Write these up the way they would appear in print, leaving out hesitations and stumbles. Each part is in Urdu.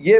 یہ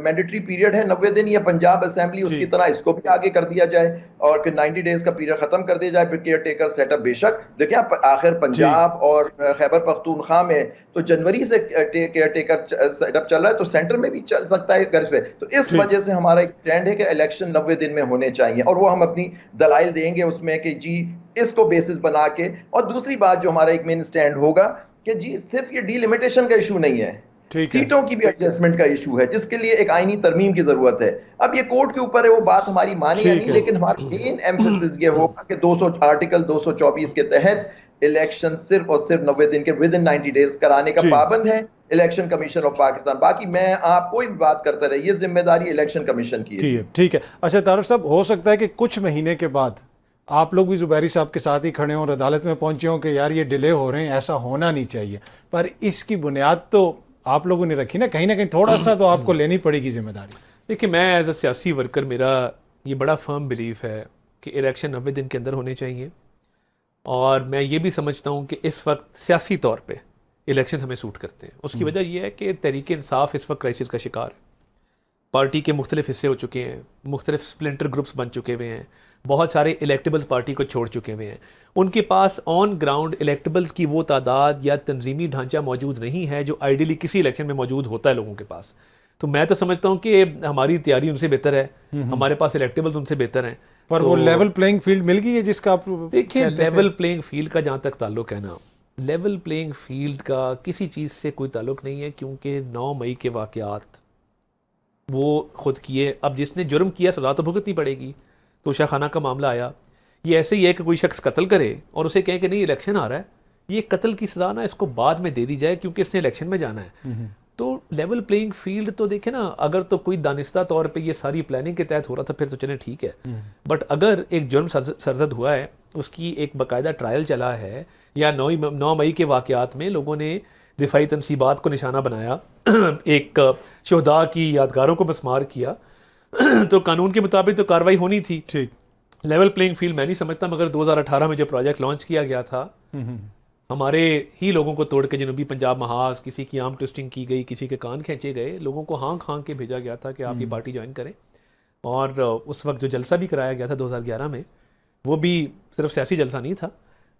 مینڈیٹری پیریڈ ہے 90 دن, یا پنجاب اسمبلی اس کی طرح اس کو بھی آگے کر دیا جائے اور پھر 90 ڈیز کا پیریڈ ختم کر دیا جائے, پھر کیئر ٹیکر سیٹ اپ. بے شک دیکھیں آخر پنجاب اور خیبر پختونخوا میں تو جنوری سے کیئر ٹیکر سیٹ اپ چل رہا ہے, تو سینٹر میں بھی چل سکتا ہے گھر پہ. تو اس وجہ سے ہمارا ایک ٹرینڈ ہے کہ الیکشن 90 دن میں ہونے چاہیے, اور وہ ہم اپنی دلائل دیں گے اس میں کہ جی اس کو بیسس بنا کے. اور دوسری بات جو ہمارا ایک مین سٹینڈ ہوگا کہ جی صرف یہ ڈی لمیٹیشن کا ایشو نہیں ہے, سیٹوں کی بھی ایڈجسٹمنٹ کا ایشو ہے, جس کے لیے ایک آئینی ترمیم کی ضرورت ہے. اب یہ کورٹ کے اوپر ہے, وہ بات ہماری مانی یا نہیں, لیکن ہمارا مین ایمفیسس یہ ہوگا کہ آرٹیکل 224 کے تحت الیکشن صرف اور صرف 90 دن کے ود ان 90 ڈیز کرانے کا پابند ہے الیکشن کمیشن آف پاکستان. باقی میں آپ کوئی بھی بات کرتا رہے, یہ ذمہ داری الیکشن کمیشن کی ہے. ٹھیک ہے. اچھا طارق صاحب, ہو سکتا ہے کہ کچھ مہینے کے بعد آپ لوگ بھی زبیری صاحب کے ساتھ ہی کھڑے ہوں اور عدالت میں پہنچے ہوں کہ یار یہ ڈیلے ہو رہے ہیں, ایسا ہونا نہیں چاہیے, پر اس کی بنیاد تو آپ لوگوں نے رکھی نا, کہیں نہ کہیں تھوڑا سا تو آپ کو لینی پڑے گی ذمہ داری. دیکھیں میں ایز اے سیاسی ورکر میرا یہ بڑا فرم بلیف ہے کہ الیکشن 90 دن کے اندر ہونے چاہیے, اور میں یہ بھی سمجھتا ہوں کہ اس وقت سیاسی طور پہ الیکشن ہمیں سوٹ کرتے ہیں. اس کی وجہ یہ ہے کہ تحریک انصاف اس وقت کرائسس کا شکار ہے, پارٹی کے مختلف حصے ہو چکے ہیں, مختلف سپلنٹر گروپس بن چکے ہوئے ہیں, بہت سارے الیکٹیبلز پارٹی کو چھوڑ چکے ہوئے ہیں, ان کے پاس آن گراؤنڈ الیکٹیبلز کی وہ تعداد یا تنظیمی ڈھانچہ موجود نہیں ہے جو آئیڈیلی کسی الیکشن میں موجود ہوتا ہے لوگوں کے پاس. تو میں تو سمجھتا ہوں کہ ہماری تیاری ان سے بہتر ہے, ہمارے پاس الیکٹیبلز ان سے بہتر ہیں, پر وہ لیول پلینگ فیلڈ مل گئی ہے جس کا آپ دیکھیں. لیول پلینگ فیلڈ کا جہاں تک تعلق ہے نا, لیول پلینگ فیلڈ کا کسی چیز سے کوئی تعلق نہیں ہے, کیونکہ 9 مئی کے واقعات وہ خود کیے. اب جس نے جرم کیا سزا تو بھگتنی پڑے گی. توشہ خانہ کا معاملہ آیا, یہ ایسے ہی ہے کہ کوئی شخص قتل کرے اور اسے کہیں کہ نہیں الیکشن آ رہا ہے, یہ قتل کی سزا نا اس کو بعد میں دے دی جائے کیونکہ اس نے الیکشن میں جانا ہے. تو لیول پلینگ فیلڈ تو دیکھیں نا, اگر تو کوئی دانستہ طور پہ یہ ساری پلاننگ کے تحت ہو رہا تھا پھر تو چلیں ٹھیک ہے, بٹ اگر ایک جرم سرزد ہوا ہے, اس کی ایک باقاعدہ ٹرائل چلا ہے, یا 9 مئی کے واقعات میں لوگوں نے دفاعی تنصیبات کو نشانہ بنایا, ایک شہداء کی یادگاروں کو مسمار کیا, تو قانون کے مطابق تو کارروائی ہونی تھی. ٹھیک, لیول پلینگ فیلڈ میں نہیں سمجھتا, مگر 2018 میں جو پروجیکٹ لانچ کیا گیا تھا ہمارے ہی لوگوں کو توڑ کے جنوبی پنجاب محاذ, کسی کی آرم ٹوسٹنگ کی گئی, کسی کے کان کھینچے گئے, لوگوں کو ہانک کے بھیجا گیا تھا کہ آپ یہ پارٹی جوائن کریں. اور اس وقت جو جلسہ بھی کرایا گیا تھا 2011 میں, وہ بھی صرف سیاسی جلسہ نہیں تھا,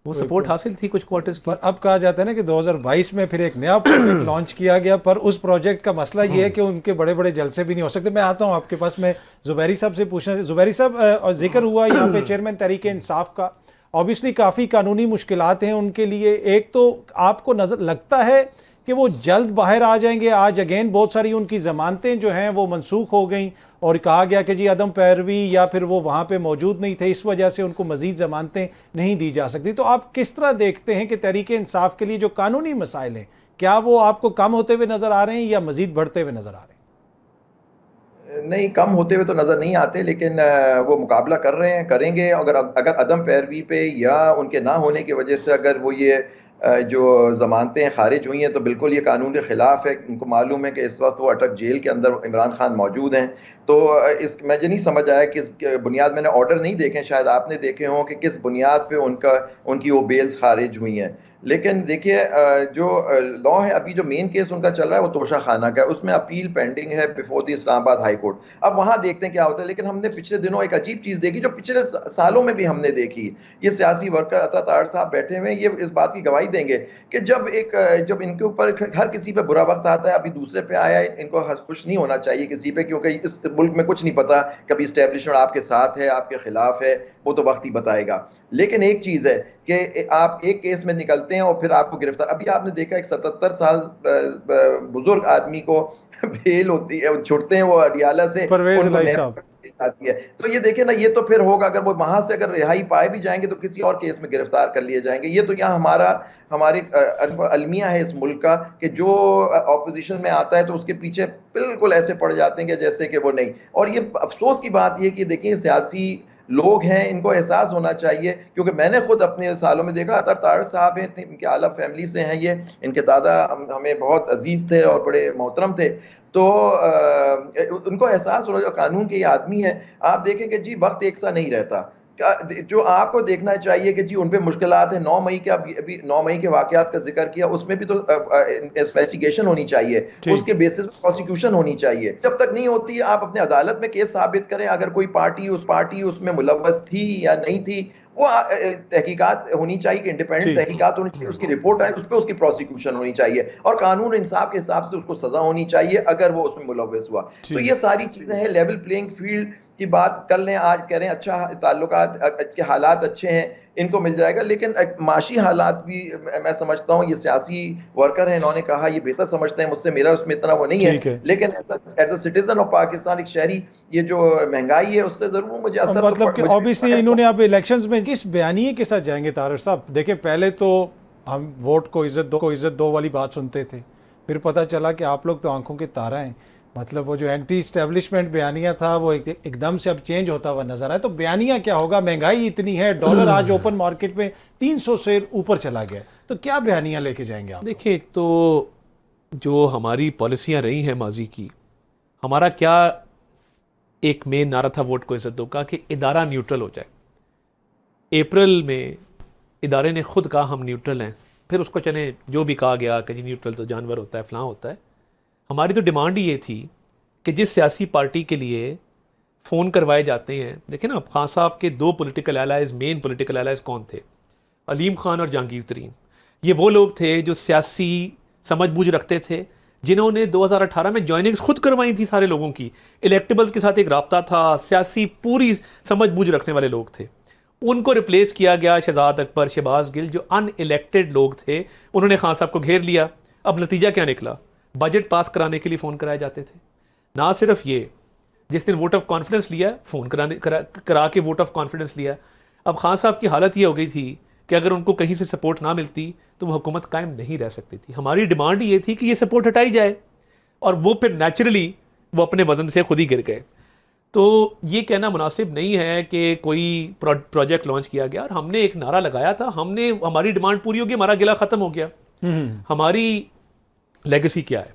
وہ سپورٹ حاصل تھی کچھ کوارٹرز کی. پر اب کہا جاتا ہے نا کہ 2022 میں پھر ایک نیا پروجیکٹ لانچ کیا گیا, پر اس پروجیکٹ کا مسئلہ یہ ہے کہ ان کے بڑے بڑے جلسے بھی نہیں ہو سکتے. میں آتا ہوں آپ کے پاس, میں زبیری صاحب سے پوچھنا. زبیری صاحب, اور ذکر ہوا یہاں پہ چیئرمین تحریک انصاف کا, اوبیسلی کافی قانونی مشکلات ہیں ان کے لیے. ایک تو آپ کو نظر لگتا ہے کہ وہ جلد باہر آ جائیں گے. آج اگین بہت ساری ان کی ضمانتیں جو ہیں وہ منسوخ ہو گئیں, اور کہا گیا کہ جی عدم پیروی یا پھر وہ وہاں پہ موجود نہیں تھے, اس وجہ سے ان کو مزید ضمانتیں نہیں دی جا سکتی. تو آپ کس طرح دیکھتے ہیں کہ تحریک انصاف کے لیے جو قانونی مسائل ہیں, کیا وہ آپ کو کم ہوتے ہوئے نظر آ رہے ہیں یا مزید بڑھتے ہوئے نظر آ رہے ہیں؟ نہیں, کم ہوتے ہوئے تو نظر نہیں آتے, لیکن وہ مقابلہ کر رہے ہیں, کریں گے. اگر عدم پیروی پہ یا ان کے نہ ہونے کی وجہ سے اگر وہ یہ جو ضمانتیں خارج ہوئی ہیں تو بالکل یہ قانون کے خلاف ہے. ان کو معلوم ہے کہ اس وقت وہ اٹک جیل کے اندر عمران خان موجود ہیں. تو میں یہ نہیں سمجھ آیا کس بنیاد, میں نے آرڈر نہیں دیکھے, شاید آپ نے دیکھے ہوں کہ کس بنیاد پہ ان کی وہ بیلز خارج ہوئی ہیں. لیکن دیکھیے جو لا ہے, ابھی جو مین کیس ان کا چل رہا ہے وہ توشہ خانہ کا ہے, اس میں اپیل پینڈنگ ہے بیفور دی اسلام آباد ہائی کورٹ. اب وہاں دیکھتے ہیں کیا ہوتا ہے. لیکن ہم نے پچھلے دنوں ایک عجیب چیز دیکھی جو پچھلے سالوں میں بھی ہم نے دیکھی. یہ سیاسی ورکر عطا طاہر صاحب بیٹھے ہوئے ہیں, یہ اس بات کی گواہی دیں گے کہ جب ان کے اوپر ہر کسی پہ برا وقت آتا ہے, ابھی دوسرے پہ آیا ہے, ان کو خوش نہیں ہونا چاہیے کسی پہ, کیونکہ اس ملک میں کچھ نہیں پتا, کبھی اسٹیبلشمنٹ آپ کے ساتھ ہے, آپ کے خلاف ہے, وہ تو وقت ہی بتائے گا. لیکن ایک چیز ہے کہ آپ ایک کیس میں نکلتے ہیں اور پھر آپ کو گرفتار. ابھی آپ نے دیکھا ایک 77 سال بزرگ آدمی کو بیل ہوتی ہے, چھوڑتے ہیں وہ اڈیالہ سے, پرویز الہی صاحب. تو یہ دیکھیں نا, یہ تو پھر ہوگا اگر وہ وہاں سے اگر رہائی پائے بھی جائیں گے تو کسی اور کیس میں گرفتار کر لیے جائیں گے. یہ تو یہاں ہماری المیہ ہے اس ملک کا کہ جو اپوزیشن میں آتا ہے تو اس کے پیچھے بالکل ایسے پڑ جاتے ہیں کہ جیسے کہ وہ نہیں. اور یہ افسوس کی بات یہ کہ دیکھیں سیاسی لوگ ہیں, ان کو احساس ہونا چاہیے, کیونکہ میں نے خود اپنے سالوں میں دیکھا. عطا طاہر صاحب ہیں, ان کے اعلیٰ فیملی سے ہیں, یہ ان کے دادا ہمیں بہت عزیز تھے اور بڑے محترم تھے. تو ان کو احساس ہونا, جو قانون کے یہ آدمی ہے. آپ دیکھیں کہ جی وقت ایک سا نہیں رہتا, جو آپ کو دیکھنا چاہیے کہ جی ان پہ مشکلات ہیں. 9 مئی کے ابھی 9 مئی کے واقعات کا ذکر کیا, اس میں بھی تو انویسٹیگیشن ہونی چاہیے, اس کے بیسس پہ پروسیکیوشن ہونی چاہیے. جب تک نہیں ہوتی آپ اپنے عدالت میں کیس ثابت کریں. اگر کوئی پارٹی اس میں ملوث تھی یا نہیں تھی, وہ تحقیقات ہونی چاہیے کہ انڈیپینڈنٹ تحقیقات ہونی چاہیے, اس کی رپورٹ آئے, اس پہ اس کی پروسیکیوشن ہونی چاہیے, اور قانون انصاف کے حساب سے اس کو سزا ہونی چاہیے اگر وہ اس میں ملوث ہوا. تو یہ ساری چیزیں ہیں. لیول پلینگ فیلڈ کی بات کر لیں, آج کہہ رہے ہیں اچھا تعلقات کے حالات اچھے ہیں, ان کو مل جائے گا. لیکن معاشی حالات بھی میں سمجھتا ہوں, یہ سیاسی ورکر ہیں, انہوں نے کہا یہ بہتر سمجھتے ہیں مجھ سے, میرا اس میں اتنا وہ نہیں ہے, لیکن as a citizen of Pakistan, ایک شہری, یہ جو مہنگائی ہے اس سے ضرور مجھے اثر, مطلب کہ اوبیسلی انہوں نے اب الیکشنز میں کس بیانیے کے ساتھ جائیں گے طاہر صاحب؟ دیکھیں پہلے تو ہم ووٹ کو عزت دو والی بات سنتے تھے, پھر پتہ چلا کہ آپ لوگ تو آنکھوں کے تارا ہیں. مطلب وہ جو اینٹی اسٹیبلشمنٹ بیانیہ تھا وہ ایک دم سے اب چینج ہوتا ہوا نظر آئے. تو بیانیہ کیا ہوگا؟ مہنگائی اتنی ہے, ڈالر آج اوپن مارکیٹ میں 300 سے اوپر چلا گیا, تو کیا بیانیہ لے کے جائیں گے آپ؟ دیکھیں, ایک تو جو ہماری پالیسیاں رہی ہیں ماضی کی, ہمارا کیا ایک مین نعرہ تھا ووٹ کو عزت دو کا, کہ ادارہ نیوٹرل ہو جائے. اپریل میں ادارے نے خود کہا ہم نیوٹرل ہیں, پھر اس کو چلیں جو بھی کہا گیا کہ جی نیوٹرل تو جانور ہوتا ہے, فلاں ہوتا ہے. ہماری تو ڈیمانڈ ہی یہ تھی کہ جس سیاسی پارٹی کے لیے فون کروائے جاتے ہیں, دیکھیں نا خان صاحب کے 2 پولیٹیکل الائز, مین پولیٹیکل الائز کون تھے؟ علیم خان اور جہانگیر ترین. یہ وہ لوگ تھے جو سیاسی سمجھ بوجھ رکھتے تھے, جنہوں نے 2018 میں جوائننگز خود کروائی تھی سارے لوگوں کی. الیکٹیبلز کے ساتھ ایک رابطہ تھا, سیاسی پوری سمجھ بوجھ رکھنے والے لوگ تھے. ان کو ریپلیس کیا گیا شہزاد اکبر, شہباز گل, جو ان الیکٹڈ لوگ تھے. انہوں نے خان صاحب کو گھیر لیا. اب نتیجہ کیا نکلا؟ بجٹ پاس کرانے کے لیے فون کرائے جاتے تھے. نہ صرف یہ, جس دن ووٹ آف کانفیڈنس لیا, فون کرا کے ووٹ آف کانفیڈنس لیا. اب خان صاحب کی حالت یہ ہو گئی تھی کہ اگر ان کو کہیں سے سپورٹ نہ ملتی تو وہ حکومت قائم نہیں رہ سکتی تھی. ہماری ڈیمانڈ یہ تھی کہ یہ سپورٹ ہٹائی جائے, اور وہ پھر نیچرلی وہ اپنے وزن سے خود ہی گر گئے. تو یہ کہنا مناسب نہیں ہے کہ کوئی پروجیکٹ لانچ کیا گیا اور ہم نے ایک نعرہ لگایا تھا, ہماری ڈیمانڈ پوری ہوگی, ہمارا گلہ ختم ہو گیا. ہماری لیگیسی کیا ہے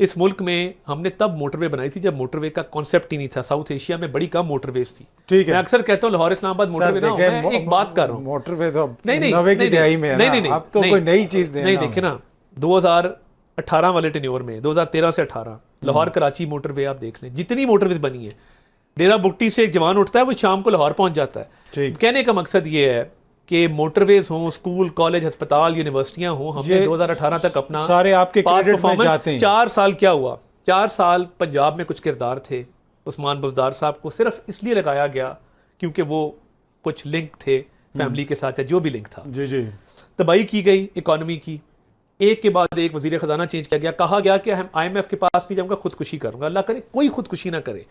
اس ملک میں؟ ہم نے تب موٹر وے بنائی تھی جب موٹر وے کا کانسیپٹ ہی نہیں تھا. ساؤتھ ایشیا میں بڑی کم موٹر ویز تھی. میں اکثر کہتا ہوں لاہور اسلام آباد موٹر وے نہ ہو. میں ایک بات کر رہا ہوں, موٹر وے تو 90 کی دہائی میں ہے نا, اب تو کوئی نئی چیز نہیں. دیکھیں نا 2018 والے ٹینیور میں, 2013 سے 18 لاہور کراچی موٹر وے آپ دیکھ لیں, جتنی موٹر ویز بنی ہے, ڈیرا بگٹی سے ایک جوان اٹھتا ہے وہ شام کو لاہور پہنچ جاتا ہے. کہنے کا مقصد یہ ہے کہ موٹر ویز ہوں, اسکول, کالج, ہسپتال, یونیورسٹیاں ہوں. ہم نے 2018 تک اپنا سارے آپ کے پاس کریڈٹ میں جاتے ہیں. 4 سال کیا ہوا؟ 4 سال پنجاب میں کچھ کردار تھے. عثمان بزدار صاحب کو صرف اس لیے لگایا گیا کیونکہ وہ کچھ لنک تھے فیملی کے ساتھ, جو بھی لنک تھا. جی تباہی کی گئی اکانومی کی, ایک کے بعد ایک وزیر خزانہ چینج کیا گیا. کہا گیا کہ ہم آئی ایم ایف کے پاس نہیں جاؤں گا, خودکشی کروں گا. اللہ کرے کوئی خودکشی نہ کرے.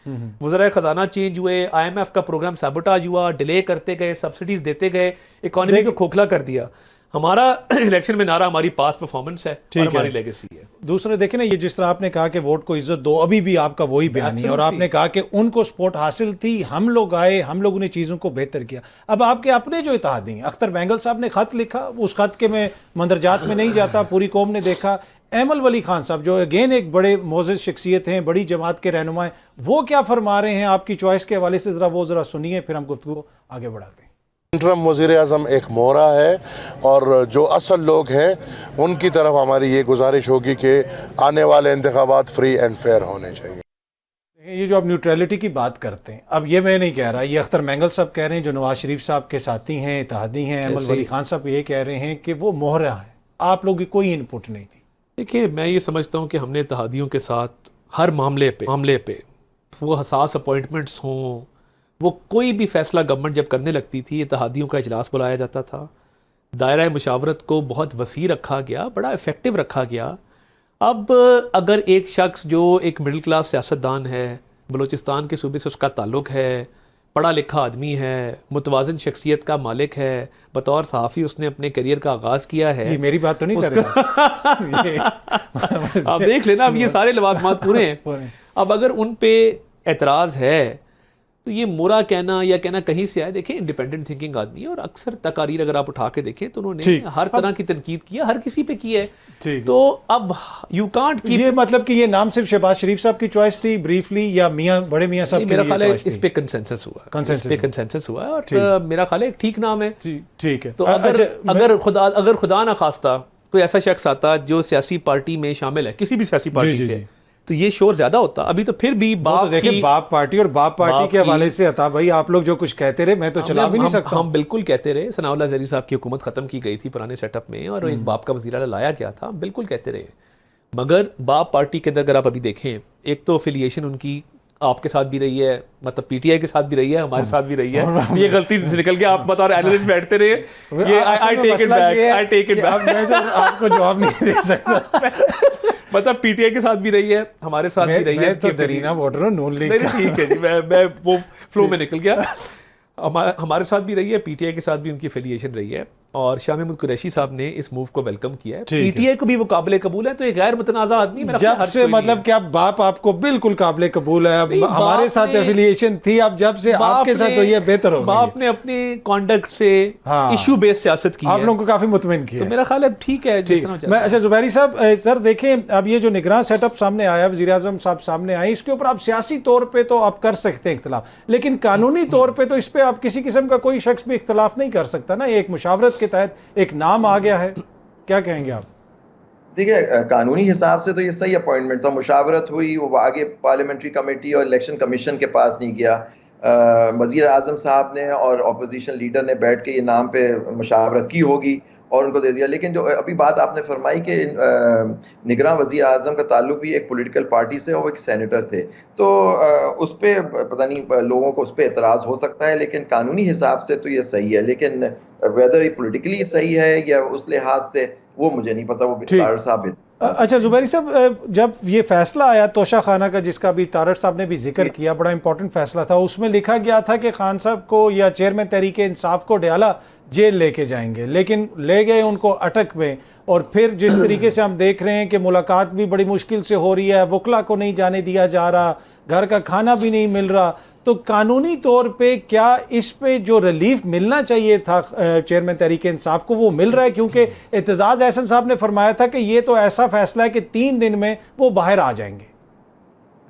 وزرائے خزانہ چینج ہوئے, آئی ایم ایف کا پروگرام سیبوٹاج ہوا, ڈیلے کرتے گئے, سبسڈیز دیتے گئے, اکانومی کو کھوکھلا کر دیا. ہمارا الیکشن میں نعرہ ہماری پاس پرفارمنس ہے اور ہماری لیگیسی ہے. دوسرے دیکھیں نا, یہ جس طرح آپ نے کہا کہ ووٹ کو عزت دو, ابھی بھی آپ کا وہی بیان ہے, اور آپ نے کہا کہ ان کو سپورٹ حاصل تھی, ہم لوگ آئے, ہم لوگوں نے چیزوں کو بہتر کیا. اب آپ کے اپنے جو اتحادی ہیں, اختر بینگل صاحب نے خط لکھا, اس خط کے میں مندرجات میں نہیں جاتا, پوری قوم نے دیکھا. ایمل ولی خان صاحب جو اگین ایک بڑے معزز شخصیت ہیں, بڑی جماعت کے رہنما ہیں, وہ کیا فرما رہے ہیں آپ کی چوائس کے حوالے سے؟ ذرا سنیے, پھر ہم گفتگو آگے بڑھاتے ہیں. انٹرم وزیر اعظم ایک مہرہ ہے, اور جو اصل لوگ ہیں ان کی طرف ہماری یہ گزارش ہوگی کہ آنے والے انتخابات فری اینڈ فیئر ہونے چاہیے. یہ جو آپ نیوٹریلٹی کی بات کرتے ہیں, اب یہ میں نہیں کہہ رہا, یہ اختر مینگل صاحب کہہ رہے ہیں جو نواز شریف صاحب کے ساتھی ہیں, اتحادی ہیں. ایمل ولی خان صاحب یہ کہہ رہے ہیں کہ وہ مہرہ ہے, آپ لوگوں کی کوئی ان پٹ نہیں تھی. دیکھیے میں یہ سمجھتا ہوں کہ ہم نے اتحادیوں کے ساتھ ہر معاملے پہ وہ حساس اپوائنٹمنٹس ہوں, وہ کوئی بھی فیصلہ گورنمنٹ جب کرنے لگتی تھی, اتحادیوں کا اجلاس بلایا جاتا تھا, دائرہ مشاورت کو بہت وسیع رکھا گیا, بڑا افیکٹو رکھا گیا. اب اگر ایک شخص جو ایک مڈل کلاس سیاستدان ہے, بلوچستان کے صوبے سے اس کا تعلق ہے, پڑھا لکھا آدمی ہے, متوازن شخصیت کا مالک ہے, بطور صحافی اس نے اپنے کیریئر کا آغاز کیا ہے. میری بات تو نہیں کر رہے آپ دیکھ لینا, اب یہ سارے لوازمات پورے ہیں. اب اگر ان پہ اعتراض ہے تو یہ مورا کہنا یا کہنا کہیں سے آئے. دیکھیں انڈیپینڈنٹ تھنکنگ آدمی ہے اور اکثر تقاریر اگر آپ اٹھا کے دیکھیں تو انہوں نے ہر طرح کی تنقید کیا, ہر کسی پہ کی ہے. تو اب یو کانٹ کی یہ مطلب کہ یہ نام صرف شہباز شریف صاحب کی چوائس تھی بریفلی یا میاں بڑے میاں صاحب کی میرا خیال ہے چوائس اس پہ کنسنسس ہوا اور میرا خیال ہے ایک ٹھیک نام ہے. ٹھیک ہے. تو اگر خدا نہ خواستہ کوئی ایسا شخص آتا جو سیاسی پارٹی میں شامل ہے کسی بھی سیاسی پارٹی سے تو یہ شور زیادہ ہوتا. ابھی تو پھر بھی باپ پارٹی اور باپ پارٹی کے حوالے سے عطا بھائی آپ لوگ جو کچھ کہتے رہے میں تو چلا بھی نہیں سکتا. ہم بالکل کہتے رہے. ثناء اللہ زہری صاحب کی حکومت ختم کی گئی تھی پرانے سیٹ اپ میں اور ایک باپ کا وزیر اعلیٰ لایا گیا تھا, ہم بالکل کہتے رہے. مگر باپ پارٹی کے اندر اگر آپ ابھی دیکھیں ایک تو افیلیشن ان کی آپ کے ساتھ بھی رہی ہے, مطلب پی ٹی آئی کے ساتھ بھی رہی ہے, ہمارے ساتھ بھی رہی ہے. یہ غلطی سے نکل گیا, آپ بطور اینالسٹ بیٹھتے رہے. آپ کو جواب نہیں دے سکتا. مطلب پی ٹی آئی کے ساتھ بھی رہی ہے, ہمارے ساتھ بھی رہی ہے. تو درینا ووٹر ہوں نون لیگ. ٹھیک ہے جی, میں وہ فلو میں نکل گیا. ہمارے ساتھ بھی رہی ہے, پی ٹی آئی کے ساتھ بھی ان کی افیلیشن رہی ہے اور شاہ محمود قریشی صاحب نے اس موو کو ویلکم کیا ہے. پی ٹی آئی کو بھی وہ قابل قبول ہے. تو ایک غیر متنازع آدمی جب سے مطلب کہ اب باپ آپ کو بالکل قابل قبول ہے, اب ہمارے ساتھ افیلیشن تھی, اب جب سے آپ کے ساتھ ہوئی ہے بہتر ہو گئی. باپ نے اپنے کانڈکٹ سے ایشو بیس سیاست کی, آپ لوگوں کو کافی مطمئن کیا. تو میرا خیال ہے ٹھیک ہے. اچھا زبیری صاحب سر دیکھیں اب یہ جو نگراں سیٹ اپ سامنے آیا, وزیر اعظم صاحب سامنے آئے, اس کے اوپر آپ سیاسی طور پہ تو آپ کر سکتے ہیں اختلاف, لیکن قانونی طور پہ تو اس پہ آپ کسی قسم کا کوئی شخص بھی اختلاف نہیں کر سکتا نا. یہ ایک مشاورت کے تحت ایک نام آ گیا ہے, کیا کہیں گے آپ؟ دیکھیں قانونی حساب سے تو یہ صحیح اپوائنٹمنٹ تھا, مشاورت ہوئی, وہ آگے پارلیمنٹری کمیٹی اور الیکشن کمیشن کے پاس نہیں گیا. وزیر اعظم صاحب نے اور اپوزیشن لیڈر نے بیٹھ کے یہ نام پہ مشاورت کی ہوگی اور ان کو دے دیا. لیکن جو ابھی بات آپ نے فرمائی کہ نگراں وزیر اعظم کا تعلق بھی ایک پولیٹیکل پارٹی سے, وہ ایک سینیٹر تھے, تو اس پہ پتہ نہیں لوگوں کو اس پہ اعتراض ہو سکتا ہے, لیکن قانونی حساب سے تو یہ صحیح ہے. لیکن ویدر یہ پولیٹیکلی صحیح ہے یا اس لحاظ سے وہ مجھے نہیں پتا, وہ طاہر صاحب. اچھا زبیری صاحب, جب یہ فیصلہ آیا توشہ خانہ کا جس کا بھی طاہر صاحب نے بھی ذکر کیا, بڑا امپورٹنٹ فیصلہ تھا, اس میں لکھا گیا تھا کہ خان صاحب کو یا چیئرمین تحریک انصاف کو ڈیالہ جیل لے کے جائیں گے, لیکن لے گئے ان کو اٹک میں. اور پھر جس طریقے سے ہم دیکھ رہے ہیں کہ ملاقات بھی بڑی مشکل سے ہو رہی ہے, وکلا کو نہیں جانے دیا جا رہا, گھر کا کھانا بھی نہیں مل رہا, تو قانونی طور پہ کیا اس پہ جو ریلیف ملنا چاہیے تھا چیئرمین تحریک انصاف کو وہ مل رہا ہے؟ کیونکہ اعتزاز احسن صاحب نے فرمایا تھا کہ یہ تو ایسا فیصلہ ہے کہ 3 دن میں وہ باہر آ جائیں گے.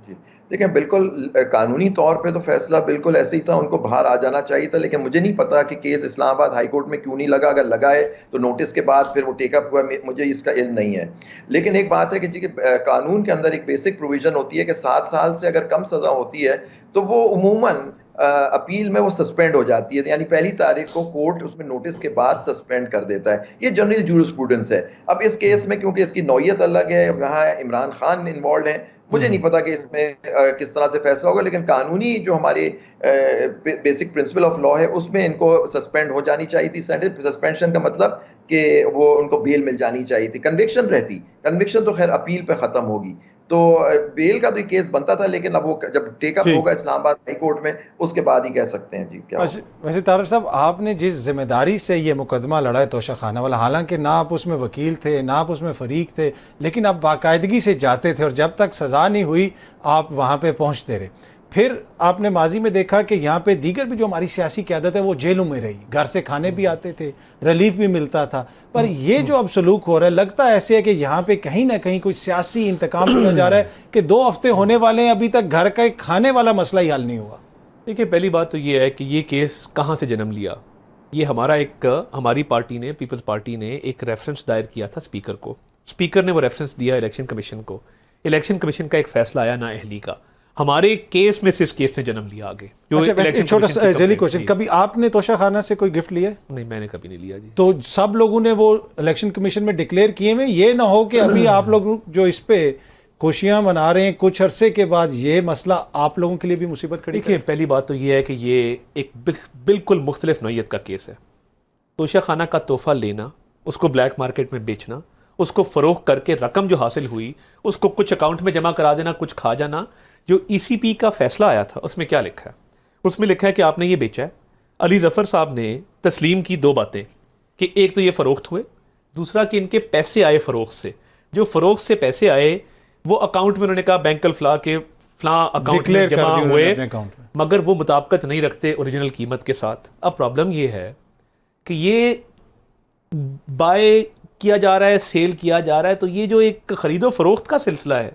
جی دیکھیں بالکل قانونی طور پہ تو فیصلہ بالکل ایسے ہی تھا, ان کو باہر آ جانا چاہیے تھا. لیکن مجھے نہیں پتا کہ کیس اسلام آباد ہائی کورٹ میں کیوں نہیں لگا, اگر لگا ہے تو نوٹس کے بعد پھر وہ ٹیک اپ ہوا, مجھے اس کا علم نہیں ہے. لیکن ایک بات ہے کہ جی کہ قانون کے اندر ایک بیسک پروویژن ہوتی ہے کہ 7 سال سے اگر کم سزا ہوتی ہے تو وہ عموماً اپیل میں وہ سسپینڈ ہو جاتی ہے, یعنی 1 تاریخ کو کورٹ اس میں نوٹس کے بعد سسپینڈ کر دیتا ہے. یہ جنرل جورسپروڈنس ہے. اب اس کیس میں کیونکہ اس کی نوعیت الگ ہے, یہاں عمران خان انوالوڈ ہیں, مجھے نہیں پتا کہ اس میں کس طرح سے فیصلہ ہوگا. لیکن قانونی جو ہمارے بیسک پرنسپل آف لا ہے اس میں ان کو سسپینڈ ہو جانی چاہیے تھی. سسپینشن کا مطلب کہ وہ ان کو بیل مل جانی چاہیے تھی, کنوکشن رہتی. کنوکشن تو خیر اپیل پہ ختم ہوگی, تو بیل کا تو یہ کیس بنتا تھا. لیکن اب وہ جب ٹیک اپ ہوگا اسلام آباد ہائی کورٹ میں اس کے بعد ہی کہہ سکتے ہیں. جی کیا ویسے طاہر صاحب آپ نے جس ذمہ داری سے یہ مقدمہ لڑا ہے توشہ خانہ والا, حالانکہ نہ آپ اس میں وکیل تھے نہ آپ اس میں فریق تھے, لیکن آپ باقاعدگی سے جاتے تھے اور جب تک سزا نہیں ہوئی آپ وہاں پہ پہنچتے رہے. پھر آپ نے ماضی میں دیکھا کہ یہاں پہ دیگر بھی جو ہماری سیاسی قیادت ہے وہ جیلوں میں رہی, گھر سے کھانے بھی آتے تھے, ریلیف بھی ملتا تھا. پر یہ جو اب سلوک ہو رہا ہے لگتا ایسے ہے کہ یہاں پہ کہیں نہ کہیں کچھ سیاسی انتقام کیا جا رہا ہے کہ 2 ہفتے ہونے والے ہیں ابھی تک گھر کا ایک کھانے والا مسئلہ ہی حل نہیں ہوا. دیکھیے پہلی بات تو یہ ہے کہ یہ کیس کہاں سے جنم لیا. یہ ہماری پارٹی نے, پیپلز پارٹی نے ایک ریفرنس دائر کیا تھا اسپیکر کو. اسپیکر نے وہ ریفرنس دیا الیکشن کمیشن کو. الیکشن کمیشن کا ایک فیصلہ آیا نااہلی کا. ہمارے کیس میں سے اس کیس نے جنم لیا آگے. چھوٹا سا ذیلی کوشچن, کبھی آپ نے توشہ خانہ سے کوئی گفٹ لیا ہے؟ نہیں, میں نے کبھی نہیں لیا. جی تو سب لوگوں نے وہ الیکشن کمیشن میں ڈکلیئر کیے ہوئے, یہ نہ ہو کہ ابھی آپ لوگ جو اس پہ خوشیاں منا رہے ہیں کچھ عرصے کے بعد یہ مسئلہ آپ لوگوں کے لیے بھی مصیبت کھڑی. دیکھیے پہلی بات تو یہ ہے کہ یہ ایک بالکل مختلف نوعیت کا کیس ہے. توشہ خانہ کا تحفہ لینا, اس کو بلیک مارکیٹ میں بیچنا, اس کو فروخت کر کے رقم جو حاصل ہوئی اس کو کچھ اکاؤنٹ میں جمع کرا دینا, کچھ کھا جانا. جو ای سی پی کا فیصلہ آیا تھا اس میں کیا لکھا ہے؟ اس میں لکھا ہے کہ آپ نے یہ بیچا ہے. علی ظفر صاحب نے تسلیم کی 2 باتیں کہ ایک تو یہ فروخت ہوئے, دوسرا کہ ان کے پیسے آئے فروخت سے. جو فروخت سے پیسے آئے وہ اکاؤنٹ میں انہوں نے کہا بینک الفلاح کے فلاں اکاؤنٹ میں جمع ہوئے مگر وہ مطابقت نہیں رکھتے اوریجنل قیمت کے ساتھ. اب پرابلم یہ ہے کہ یہ بائی کیا جا رہا ہے, سیل کیا جا رہا ہے, تو یہ جو ایک خرید و فروخت کا سلسلہ ہے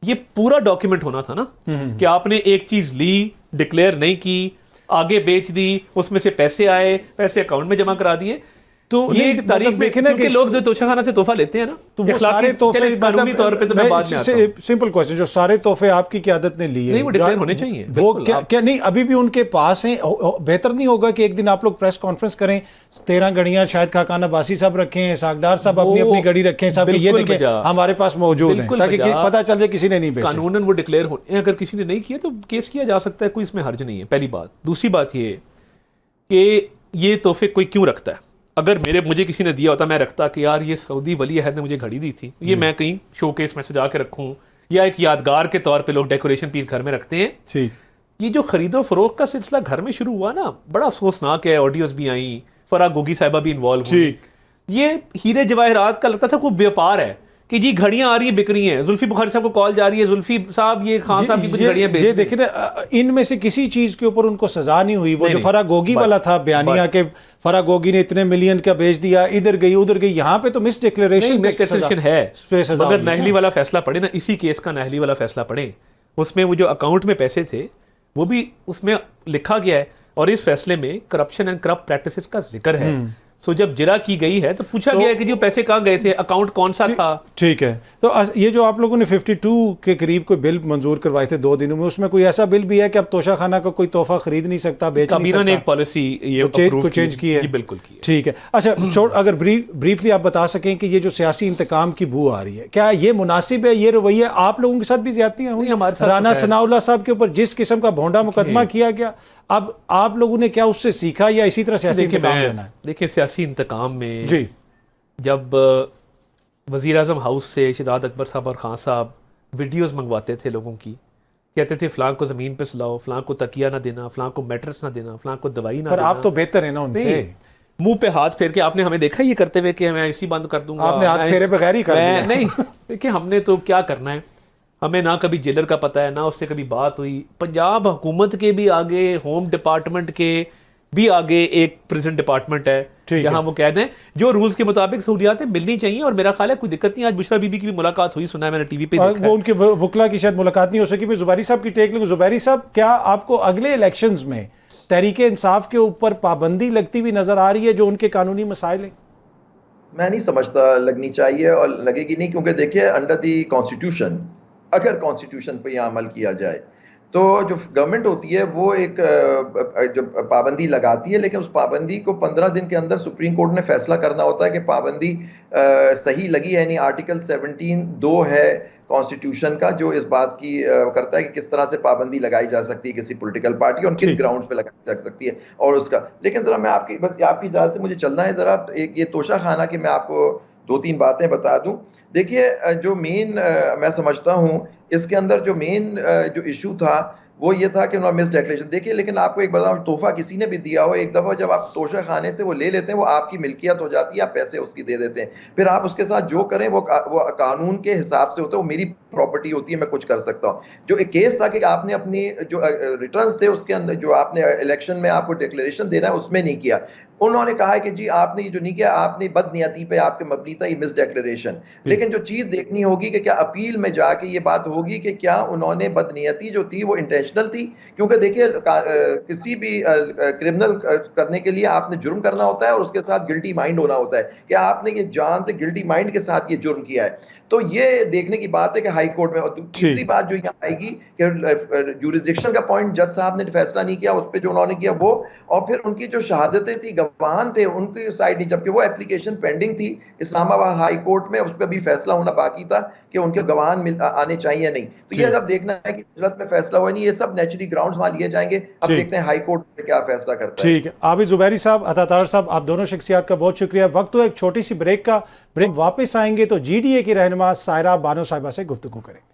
یہ پورا ڈاکیومنٹ ہونا تھا نا, کہ آپ نے ایک چیز لی, ڈکلیئر نہیں کی, آگے بیچ دی, اس میں سے پیسے آئے, پیسے اکاؤنٹ میں جمع کرا دیے. تو یہ ایک تاریخ دیکھیں نا کہ لوگ جو توشہ خانہ سے تحفہ لیتے ہیں نا, تو وہ سارے تحفے قانونی طور پہ تو میں بعد میں آتا ہوں. سمپل کوسچن, جو سارے تحفے آپ کی قیادت نے لیے نہیں وہ ڈکلیئر ہونے چاہیے, وہ کیا نہیں ابھی بھی ان کے پاس ہیں؟ بہتر نہیں ہوگا کہ ایک دن آپ لوگ پریس کانفرنس کریں, 13 گھڑیاں شاید خاقان عباسی صاحب رکھیں, ساکڈار صاحب اپنی اپنی گھڑی رکھیں, صاحب یہ دیکھیں ہمارے پاس موجود ہیں, تاکہ پتہ چل جائے کسی نے نہیں بیچا. قانوناً وہ ڈکلیئر ہونے, اگر کسی نے نہیں کیا تو کیس کیا جا سکتا ہے, کوئی اس میں حرج نہیں ہے, پہلی بات. دوسری بات یہ کہ یہ تحفے کوئی کیوں رکھتا ہے؟ اگر مجھے کسی نے دیا ہوتا میں رکھتا کہ یار یہ سعودی ولی عہد نے مجھے گھڑی دی تھی, یہ میں کہیں شو کیس میں سجا کے رکھوں, یا ایک یادگار کے طور پہ لوگ ڈیکوریشن پیس گھر میں رکھتے ہیں. یہ جو خرید و فروخت کا سلسلہ گھر میں شروع ہوا نا, بڑا افسوسناک ہے. آڈیوز بھی آئیں, فرا گوگی صاحبہ بھی انوالو ہوئی. یہ ہیرے جواہرات کا لگتا تھا کوئی بیوپار ہے کہ جی گھڑیاں آ رہی ہیں, بک رہی ہیں. زلفی بخاری صاحب کو کال جا رہی ہے, زلفی صاحب یہ خان صاحب کی کچھ گھڑیاں بیچ. یہ دیکھیں نا, ان میں سے کسی چیز کے اوپر ان کو سزا نہیں ہوئی. وہ جو فرا گوگی والا تھا بیانیہ کہ فرا گوگی نے اتنے ملین کا بیچ دیا, ادھر گئی ادھر گئی, یہاں پہ تو مس ڈکلیریشن ہے. مگر ناہلی والا فیصلہ پڑھے نا, اسی کیس کا ناہلی والا فیصلہ پڑھیں, اس میں وہ جو اکاؤنٹ میں پیسے تھے وہ بھی اس میں لکھا گیا ہے, اور اس فیصلے میں کرپشن اینڈ کرپٹ پریکٹسز کا ذکر ہے. سو جب جرا کی گئی ہے تو پوچھا گیا ہے کہ جو پیسے کہاں گئے تھے, اکاؤنٹ کون سا تھا. ٹھیک ہے. تو یہ جو آپ لوگوں نے 52 کے قریب کوئی بل منظور کروائے تھے 2 دنوں میں, اس میں کوئی ایسا بل بھی ہے کہ اب توشہ خانہ کا کوئی تحفہ خرید نہیں سکتا, بیچ نہیں سکتا؟ کابینہ نے ایک پالیسی یہ چینج کی ہے. جی بالکل کی ہے. ٹھیک ہے. اچھا اگر بریفلی آپ بتا سکیں کہ یہ جو سیاسی انتقام کی بو آ رہی ہے, کیا یہ مناسب ہے, یہ رویہ آپ لوگوں کے ساتھ بھی زیادتیاں ہوئی؟ رانا ثناء اللہ صاحب کے اوپر جس قسم کا بھونڈا مقدمہ کیا گیا, اب آپ لوگوں نے کیا اس سے سیکھا یا اسی طرح سیاسی انتقام لینا ہے؟ دیکھیں سیاسی انتقام میں جب وزیر اعظم ہاؤس سے شہزاد اکبر صاحب اور خان صاحب ویڈیوز منگواتے تھے لوگوں کی, کہتے تھے فلاں کو زمین پہ سلاؤ, فلاں کو تکیہ نہ دینا, فلاں کو میٹرس نہ دینا, فلاں کو دوائی نہ دینا. پر آپ تو بہتر ہیں نا ان سے, منہ پہ ہاتھ پھیر کے آپ نے ہمیں دیکھا یہ کرتے ہوئے کہ میں اسی بند کر دوں گا, آپ نے ہاتھ پھیرے بغیر ہی کر دیا. نہیں دیکھیں ہم نے تو کیا کرنا ہے, ہمیں نہ کبھی جیلر کا پتہ ہے, نہ اس سے کبھی بات ہوئی. پنجاب حکومت کے بھی آگے, ہوم ڈپارٹمنٹ کے بھی آگے ایک پریزن ڈپارٹمنٹ ہے جہاں وہ کہہ دیں جو رولز کے مطابق سہولیاتیں ملنی چاہیے, اور میرا خیال ہے کوئی دقت نہیں. آج بشرا بی بی کی بھی ملاقات ہوئی, سنا ہے میں نے ٹی وی پہ دیکھا ہے. وہ ان کے وکلا کی شاید ملاقات نہیں ہو سکی. میں زبیری صاحب کی ٹیک لوں. زبیری صاحب, کیا آپ کو اگلے الیکشنز میں تحریک انصاف کے اوپر پابندی لگتی ہوئی نظر آ رہی ہے جو ان کے قانونی مسائل ہیں؟ میں نہیں سمجھتا لگنی چاہیے, اور لگے گی نہیں, کیونکہ دیکھیے انڈر دی کانسٹیٹیوشن, اگر کانسٹیٹیوشن پہ یہ عمل کیا جائے تو جو گورنمنٹ ہوتی ہے وہ ایک جو پابندی لگاتی ہے, لیکن اس پابندی کو 15 دن کے اندر سپریم کورٹ نے فیصلہ کرنا ہوتا ہے کہ پابندی صحیح لگی ہے. یعنی آرٹیکل 17(2) ہے کانسٹیٹیوشن کا جو اس بات کی کرتا ہے کہ کس طرح سے پابندی لگائی جا سکتی ہے کسی پولیٹیکل پارٹی, اور کن گراؤنڈز پہ لگائی جا سکتی ہے اور اس کا. لیکن ذرا میں آپ کی اجازت سے مجھے چلنا ہے ذرا ایک یہ توشہ خانہ کی میں آپ کو 2-3 باتیں بتا دوں. دیکھیے جو مین میں سمجھتا ہوں اس کے اندر جو مین جو ایشو تھا وہ یہ تھا کہ انہوں نے مس ڈیکلیریشن. دیکھیے لیکن آپ کو ایک بتاؤں, تحفہ کسی نے بھی دیا ہو, ایک دفعہ جب آپ توشہ خانے سے وہ لے لیتے ہیں وہ آپ کی ملکیت ہو جاتی ہے, آپ پیسے اس کی دے دیتے ہیں, پھر آپ اس کے ساتھ جو کریں وہ قانون کے حساب سے ہوتا ہے, وہ میری پراپرٹی ہوتی ہے, میں کچھ کر سکتا ہوں. جو ایک کیس تھا کہ آپ نے اپنی جو ریٹرنز تھے اس کے اندر جو آپ نے الیکشن میں آپ کو ڈکلیریشن دینا ہے اس میں نہیں کیا, انہوں نے کہا کہ جی آپ نے یہ جو نہیں کیا, آپ نے بد نیتی پہ آپ کے مبنی تھا یہ مس ڈیکلیریشن. لیکن جو چیز دیکھنی ہوگی کہ کیا اپیل میں جا کے یہ بات ہوگی کہ کیا انہوں نے بد نیتی جو تھی وہ انٹینشنل تھی, کیونکہ دیکھیے کسی بھی کرمنل کرنے کے لیے آپ نے جرم کرنا ہوتا ہے اور اس کے ساتھ گلٹی مائنڈ ہونا ہوتا ہے کہ آپ نے یہ جان سے گلٹی مائنڈ کے ساتھ یہ جرم کیا ہے. تو یہ دیکھنے کی بات ہے کہ ہائی کورٹ میں. اور دوسری بات جو یہاں آئے گی کہ جورسڈکشن کا پوائنٹ جج صاحب نے فیصلہ نہیں کیا, اس پہ جو انہوں نے کیا وہ, اور پھر ان کی جو شہادتیں تھی, گواہان تھے, ان کی سائڈ نہیں, جبکہ وہ اپلیکیشن پینڈنگ تھی اسلام آباد ہائی کورٹ میں, اس پہ بھی فیصلہ ہونا باقی تھا کہ ان کے گواہان آنے چاہیے نہیں. تو یہ اب دیکھنا ہے کہ اجلت میں فیصلہ ہوا نہیں, یہ سب نیچرلی گراؤنڈز وہاں لیے جائیں گے. اب دیکھتے ہیں ہائی کورٹ میں کیا فیصلہ کرتا ہے. ٹھیک ہے. عابد زبیری صاحب, عطا طاہر صاحب, آپ دونوں شخصیات کا بہت شکریہ. وقت تو ایک چھوٹی سی بریک کا. بریک واپس آئیں گے تو جی ڈی اے کی رہنما سائرہ بانو صاحبہ سے گفتگو کریں گے.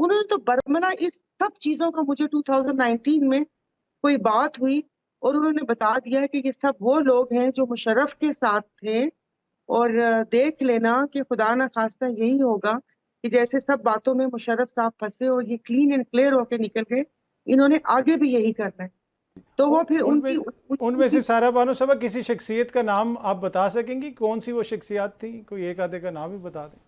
انہوں نے تو برملا اس سب چیزوں کا مجھے 2019 میں کوئی بات ہوئی اور انہوں نے بتا دیا کہ یہ سب وہ لوگ ہیں جو مشرف کے ساتھ تھے، اور دیکھ لینا کہ خدا نہ خواستہ یہی ہوگا کہ جیسے سب باتوں میں مشرف صاحب پھنسے اور یہ کلین اینڈ کلیئر ہو کے نکل گئے، انہوں نے آگے بھی یہی کرنا ہے. تو وہ پھر ان میں سے سارا بانو صاحبہ کسی شخصیت کا نام آپ بتا سکیں گی؟ کون سی وہ شخصیات تھی؟ کوئی ایک آدھے کا نام ہی بتا دیں.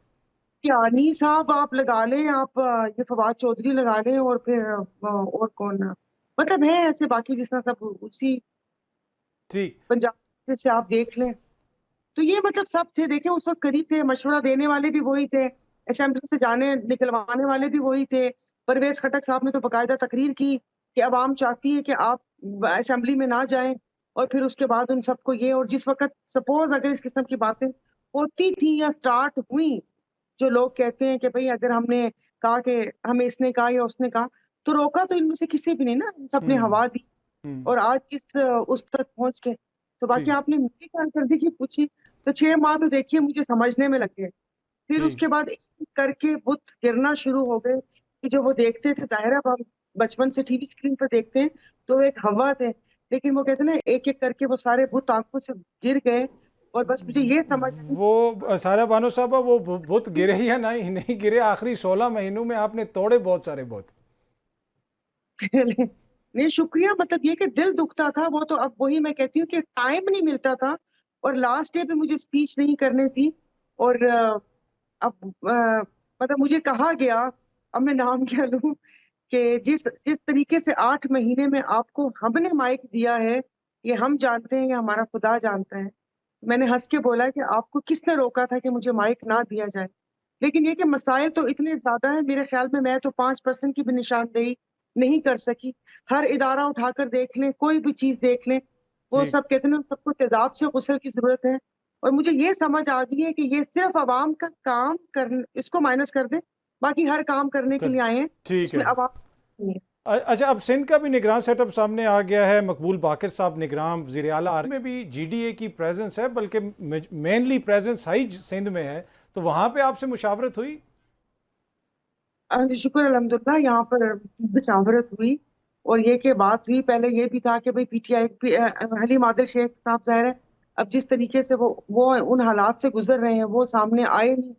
کیانی صاحب آپ لگا لیں، آپ یہ فواد چودھری لگا لیں، اور پھر اور کون مطلب ہے ایسے باقی جس طرح سب اسی ٹھیک. پنجاب سے آپ دیکھ لیں. تو یہ مطلب سب تھے، دیکھیں اس وقت قریب تھے، مشورہ دینے والے بھی وہی تھے، اسمبلی سے جانے نکلوانے والے بھی وہی تھے. پرویز خٹک صاحب نے تو باقاعدہ تقریر کی کہ عوام چاہتی ہے کہ آپ اسمبلی میں نہ جائیں، اور پھر اس کے بعد ان سب کو یہ، اور جس وقت سپوز اگر اس قسم کی باتیں ہوتی تھی یا سٹارٹ ہوئی، جو لوگ کہتے ہیں کہ بھئی اگر ہم نے کہا کہ ہمیں اس نے کہا یا اس نے کہا، تو روکا تو ان میں سے کسی بھی نہیں نا، ان سب نے ہوا دی اور آج اس تک پہنچ کے. تو باقی آپ نے میری کارکردگی پوچھی تو 6 ماہ تو دیکھیے مجھے سمجھنے میں لگ گئے. پھر اس کے بعد ایک کر کے بت گرنا شروع ہو گئے کہ جو وہ دیکھتے تھے، ظاہر ہے ہم بچپن سے ٹی وی اسکرین پر دیکھتے ہیں تو ایک ہوا تھے، لیکن وہ کہتے ہیں نا ایک ایک کر کے وہ سارے بت آنکھوں سے گر گئے. اور بس مجھے یہ سمجھ وہ سارا بانو صاحبہ وہ بت گرے یا نہیں گرے، آخری 16 مہینوں میں آپ نے توڑے بہت سارے بت. نہیں شکریہ، مطلب یہ کہ دل دکھتا تھا وہ تو، اب وہی میں کہتی ہوں کہ ٹائم نہیں ملتا تھا، اور لاسٹ ڈے پہ مجھے اسپیچ نہیں کرنی تھی، اور اب مطلب مجھے کہا گیا، اب میں نام کیا لوں، کہ جس طریقے سے 8 مہینے میں آپ کو ہم نے مائک دیا ہے، یہ ہم جانتے ہیں یا ہمارا خدا جانتا ہے. میں نے ہنس کے بولا کہ آپ کو کس نے روکا تھا کہ مجھے مائک نہ دیا جائے. لیکن یہ کہ مسائل تو اتنے زیادہ ہیں، میرے خیال میں تو 5% کی بھی نشاندہی نہیں کر سکی. ہر ادارہ اٹھا کر دیکھ لیں، کوئی بھی چیز دیکھ لیں، وہ سب کہتے ہیں سب کو تیزاب سے غسل کی ضرورت ہے. اور مجھے یہ سمجھ آ گئی ہے کہ یہ صرف عوام کا کام اس کو مائنس کر دیں، باقی ہر کام کرنے کے لیے آئے ہیں، اس میں عوام نہیں ہے. اچھا، اب سندھ کا بھی نگراں سیٹ اپ سامنے آ گیا ہے. مقبول باقر صاحب نگراں وزیر اعلیٰ میں بھی جی ڈی اے کی پریزنس ہے، بلکہ مینلی پریزنس ہی سندھ میں ہے، تو وہاں پہ آپ سے مشاورت ہوئی؟ شکر الحمدللہ، یہاں پر مشاورت ہوئی، اور یہ کہ بات ہوئی. پہلے یہ بھی تھا کہ بھئی P T I Haleem Adil Sheikh صاحب ظاہر ہے اب جس طریقے سے وہ ان حالات سے گزر رہے ہیں وہ سامنے آئے نہیں،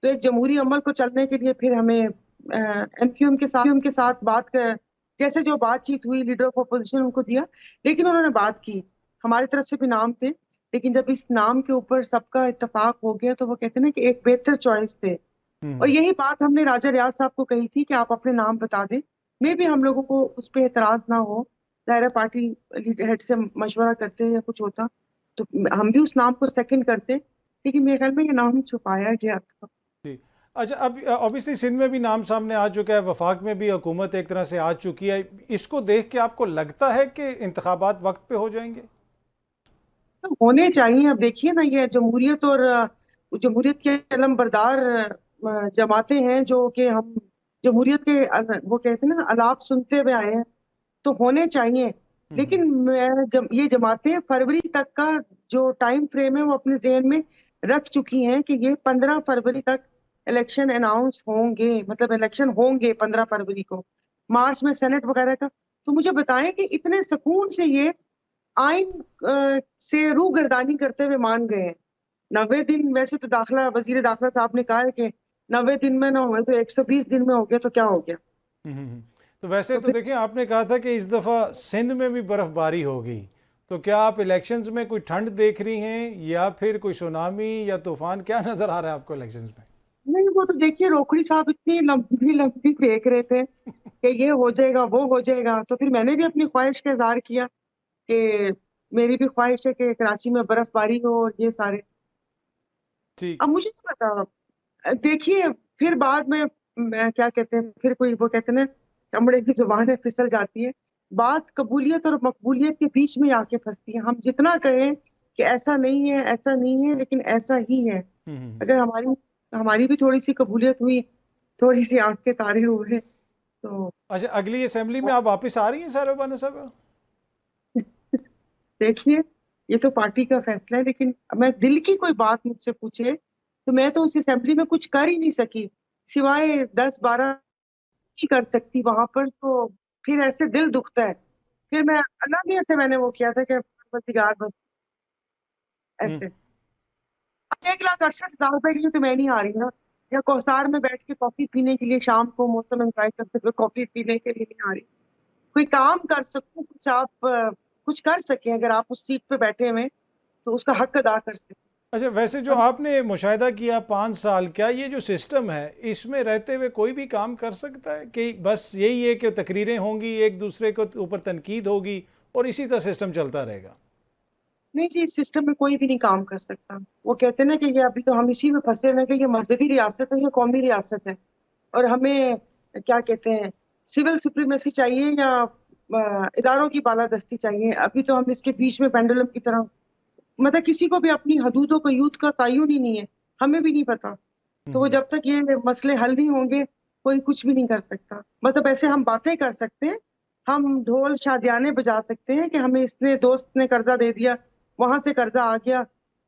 تو ایک جمہوری عمل کو چلنے کے لیے پھر ہمیں ایم کیو ایم کے ساتھ بات کر، جیسے جو بات چیت ہوئی لیڈر آف اپوزیشن ان کو دیا، لیکن انہوں نے بات کی، ہماری طرف سے بھی نام تھے، لیکن جب اس نام کے اوپر سب کا اتفاق ہو گیا تو وہ کہتے ہیں نا کہ ایک بہتر چوائس تھے. اور یہی بات ہم نے راجہ ریاض صاحب کو کہی تھی کہ آپ اپنے نام بتا دیں، میں بھی ہم لوگوں کو اس پہ اعتراض نہ ہو، ظاہر پارٹی ہیڈ سے مشورہ کرتے یا کچھ ہوتا تو ہم بھی اس نام کو سیکنڈ کرتے، لیکن میرے خیال میں یہ نام چھپایا گیا تھا. اچھا، اب اوبیسلی سندھ میں بھی نام سامنے آ چکا ہے، وفاق میں بھی حکومت ایک طرح سے آ چکی ہے. اس کو دیکھ کے آپ کو لگتا ہے کہ انتخابات وقت پہ ہو جائیں گے؟ ہونے چاہیے. اب دیکھیے نا، یہ جمہوریت اور جمہوریت کے علم بردار جماعتیں ہیں جو کہ ہم جمہوریت کے وہ کہتے ہیں نا الاپ سنتے ہوئے آئے ہیں، تو ہونے چاہیے. لیکن یہ جماعتیں فروری تک کا جو ٹائم فریم ہے وہ اپنے ذہن میں رکھ چکی ہیں کہ یہ 15 فروری تک الیکشن اناؤنس ہوں گے، مطلب الیکشن ہوں گے 15 فروری کو، مارچ میں سینٹ وغیرہ کا. تو مجھے بتائیں کہ اتنے سکون سے یہ آئین سے روگردانی کرتے ہوئے مان گئے ہیں. 90 دن، ویسے تو وزیر داخلہ صاحب نے کہا ہے کہ 90 دن میں نہ ہوئے تو 120 دن میں ہو گیا، تو کیا ہو گیا. تو ویسے تو دیکھیں، آپ نے کہا تھا کہ اس دفعہ سندھ میں بھی برف باری ہوگی، تو کیا آپ الیکشنز میں کوئی ٹھنڈ دیکھ رہی ہیں یا پھر کوئی سونامی یا طوفان، کیا نظر آ رہا ہے آپ کو الیکشنز میں؟ نہیں، وہ تو دیکھیے روکڑی صاحب اتنی لمبی دیکھ رہے تھے کہ یہ ہو جائے گا وہ ہو جائے گا، تو پھر میں نے بھی اپنی خواہش کا اظہار کیا کہ میری بھی خواہش ہے کہ کراچی میں برف باری ہو اور یہ سارے. اب مجھے نہیں پتا، دیکھیے پھر بعد میں کیا کہتے ہیں، پھر کوئی وہ کہتے ہیں چمڑے کی زبان ہے پھسل جاتی ہے. بات قبولیت اور مقبولیت کے بیچ میں آ کے پھنستی ہے. ہم جتنا کہیں کہ ایسا نہیں ہے ایسا نہیں ہے، لیکن ایسا ہی ہے. اگر ہماری بھی تھوڑی سی قبولیت ہوئی، تھوڑی سی آنکھ کے تارے ہوئے تو. اچھا، اگلی اسمبلی میں آپ واپس آ رہی ہیں سارا بانو صاحب؟ دیکھیے یہ تو پارٹی کا فیصلہ ہے، لیکن میں دل کی کوئی بات مجھ سے پوچھے تو میں تو اس اسمبلی میں کچھ کر ہی نہیں سکی سوائے 10-12 نہیں کر سکتی وہاں پر تو پھر ایسے دل دکھتا ہے. پھر میں اللہ میاں سے میں نے وہ کیا تھا کہ پروردگار بس ایسے. اب 1,68,000 کے لیے تو میں نہیں آ رہی نا, یا کوثار میں بیٹھ کے کافی پینے کے لیے شام کو موسم انجوائے کرتے ہوئے کافی پینے کے لیے نہیں آ رہی. کوئی کام کر سکوں, کچھ آپ کچھ کر سکیں, اگر آپ اس سیٹ پہ بیٹھے ہوئے تو اس کا حق ادا کر سکیں. اچھا, ویسے جو آپ نے مشاہدہ کیا 5 سال, کیا یہ جو سسٹم ہے اس میں رہتے ہوئے کوئی بھی کام کر سکتا ہے کہ بس یہی ہے کہ تقریریں ہوں گی, ایک دوسرے کو اوپر تنقید ہوگی اور اسی طرح سسٹم چلتا رہے گا؟ نہیں جی, اس سسٹم میں کوئی بھی نہیں کام کر سکتا. وہ کہتے ہیں نا کہ یہ ابھی تو ہم اسی میں پھنسے ہوئے کہ یہ مذہبی ریاست ہے یا قومی ریاست ہے, اور ہمیں کیا کہتے ہیں سول سپریمیسی چاہیے یا اداروں کی بالادستی چاہیے. ابھی تو ہم اس کے بیچ میں پینڈولم کی طرح, مطلب کسی کو بھی اپنی حدودوں کو یوتھ کا تعین ہی نہیں ہے, ہمیں بھی نہیں پتا. تو وہ جب تک یہ مسئلے حل نہیں ہوں گے کوئی کچھ بھی نہیں کر سکتا. مطلب ایسے ہم باتیں کر سکتے ہیں, ہم ڈھول شادیانے بجا سکتے ہیں کہ ہمیں اس نے دوست نے قرضہ دے دیا, وہاں سے قرضہ آ گیا,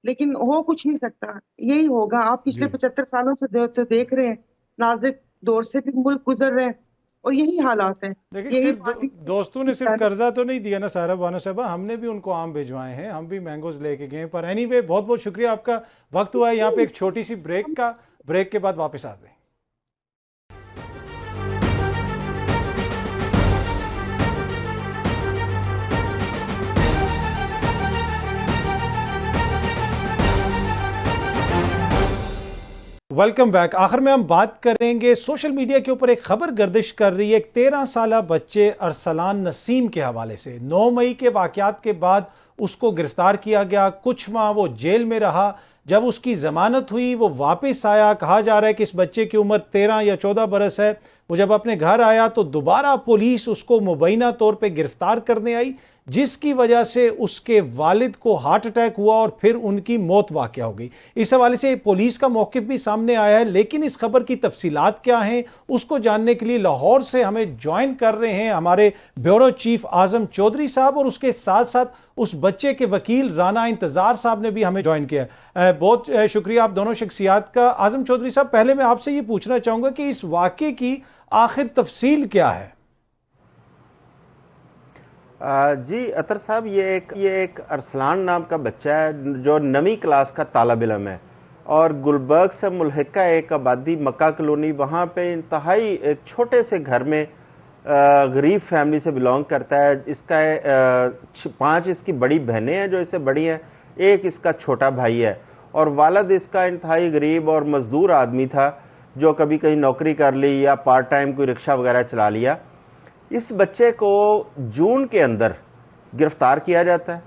لیکن ہو کچھ نہیں سکتا. یہی ہوگا. آپ پچھلے 75 سالوں سے دیکھ رہے ہیں, نازک دور سے بھی ملک گزر رہے ہیں اور یہی حالات ہیں. لیکن صرف دوستوں نے صرف قرضہ تو نہیں دیا نا سارا بانو صاحبہ, ہم نے بھی ان کو آم بھیجوائے ہیں, ہم بھی مینگوز لے کے گئے. پر اینی وے بہت بہت شکریہ آپ کا. وقت ہوا ہے یہاں پہ ایک چھوٹی سی بریک کے بعد واپس آتے ہیں. Welcome back. آخر میں ہم بات کریں گے سوشل میڈیا کے اوپر ایک خبر گردش کر رہی ہے ایک 13 سالہ بچے ارسلان نسیم کے حوالے سے. 9 مئی کے واقعات کے بعد اس کو گرفتار کیا گیا, کچھ ماہ وہ جیل میں رہا. جب اس کی ضمانت ہوئی وہ واپس آیا. کہا جا رہا ہے کہ اس بچے کی عمر 13 یا 14 برس ہے. وہ جب اپنے گھر آیا تو دوبارہ پولیس اس کو مبینہ طور پہ گرفتار کرنے آئی, جس کی وجہ سے اس کے والد کو ہارٹ اٹیک ہوا اور پھر ان کی موت واقع ہو گئی. اس حوالے سے پولیس کا موقف بھی سامنے آیا ہے, لیکن اس خبر کی تفصیلات کیا ہیں اس کو جاننے کے لیے لاہور سے ہمیں جوائن کر رہے ہیں ہمارے بیورو چیف اعظم چودھری صاحب, اور اس کے ساتھ ساتھ اس بچے کے وکیل رانا انتظار صاحب نے بھی ہمیں جوائن کیا. بہت شکریہ آپ دونوں شخصیات کا. اعظم چودھری صاحب, پہلے میں آپ سے یہ پوچھنا چاہوں گا کہ اس واقعے کی آخر تفصیل کیا ہے؟ جی اطہر صاحب, یہ ایک ارسلان نام کا بچہ ہے جو 9ویں کلاس کا طالب علم ہے, اور گلبرگ سے ملحقہ ایک آبادی مکہ کلونی, وہاں پہ انتہائی ایک چھوٹے سے گھر میں غریب فیملی سے بلونگ کرتا ہے. اس کا 5 اس کی بڑی بہنیں ہیں جو اس سے بڑی ہیں, ایک اس کا چھوٹا بھائی ہے, اور والد اس کا انتہائی غریب اور مزدور آدمی تھا جو کبھی کہیں نوکری کر لی یا پارٹ ٹائم کوئی رکشہ وغیرہ چلا لیا. اس بچے کو جون کے اندر گرفتار کیا جاتا ہے,